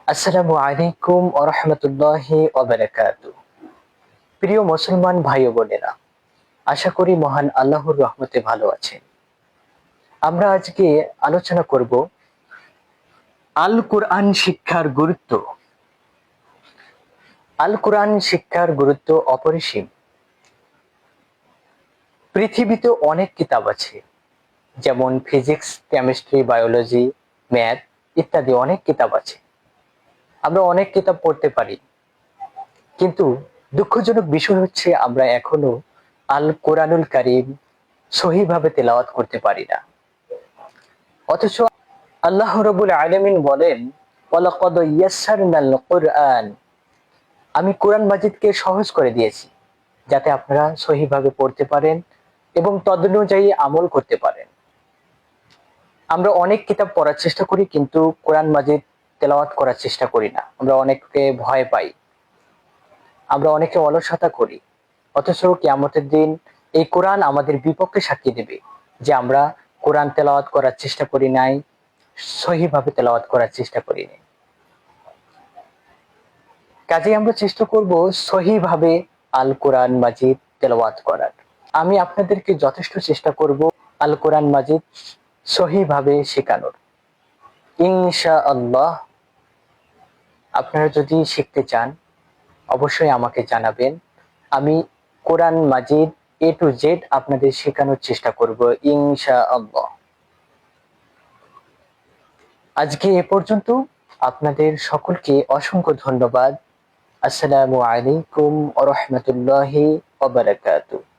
আসসালামু আলাইকুম ওয়া রাহমাতুল্লাহি ওয়া বারাকাতুহু। প্রিয় মুসলমান ভাই ও বোনেরা, আশা করি মহান আল্লাহর রহমতে ভালো আছেন। আমরা আজকে আলোচনা করব আল কোরআন শিক্ষার গুরুত্ব। আল কোরআন শিক্ষার গুরুত্ব অপরিসীম। পৃথিবীতে অনেক কিতাব আছে, যেমন ফিজিক্স, কেমিস্ট্রি, বায়োলজি, ম্যাথ ইত্যাদি অনেক কিতাব আছে। আমরা অনেক কিতাব পড়তে পারি, কিন্তু দুঃখজনক বিষয় হচ্ছে আমরা এখনো আল কোরআনুল কারীম সহিভাবে তেলাওয়াত করতে পারি না। অথচ আল্লাহ রাব্বুল আলামিন বলেন, ওয়ালাকাদ ইয়াসসারনাল কুরআন, আমি কোরআন মাজিদকে সহজ করে দিয়েছি যাতে আপনারা সহিভাবে পড়তে পারেন এবং তদনুযায়ী আমল করতে পারেন। আমরা অনেক কিতাব পড়ার চেষ্টা করি, কিন্তু কোরআন মাজিদ তেলাওয়াত করার চেষ্টা করি না। আমরা অনেককে ভয় পাই, আমরা অনেকে অলসতা করি। অথচ কিয়ামতের দিন এই কোরআন আমাদের বিপক্ষে সাক্ষী দেবে যে আমরা কোরআন তেলাওয়াত করার চেষ্টা করি নাই, সহিভাবে তেলাওয়াত করার চেষ্টা করি নাই। কাজেই আমরা চেষ্টা করব সহিভাবে আল কোরআন মাজিদ তেলাওয়াত করার। আমি আপনাদেরকে যথেষ্ট চেষ্টা করব আল কোরআন মাজিদ সহিভাবে শেখানোর। ইনশাআল্লাহ। আপনারা যদি শিখতে চান অবশ্যই আমাকে জানাবেন। আমি কোরআন মাজিদ এ টু জেড আপনাদের শেখানোর চেষ্টা করব ইনশাআল্লাহ। আজকে এ পর্যন্ত। আপনাদের সকলকে অসংখ্য ধন্যবাদ। আসসালামু আলাইকুম ওয়া রাহমাতুল্লাহি ওয়া বারাকাতুহু।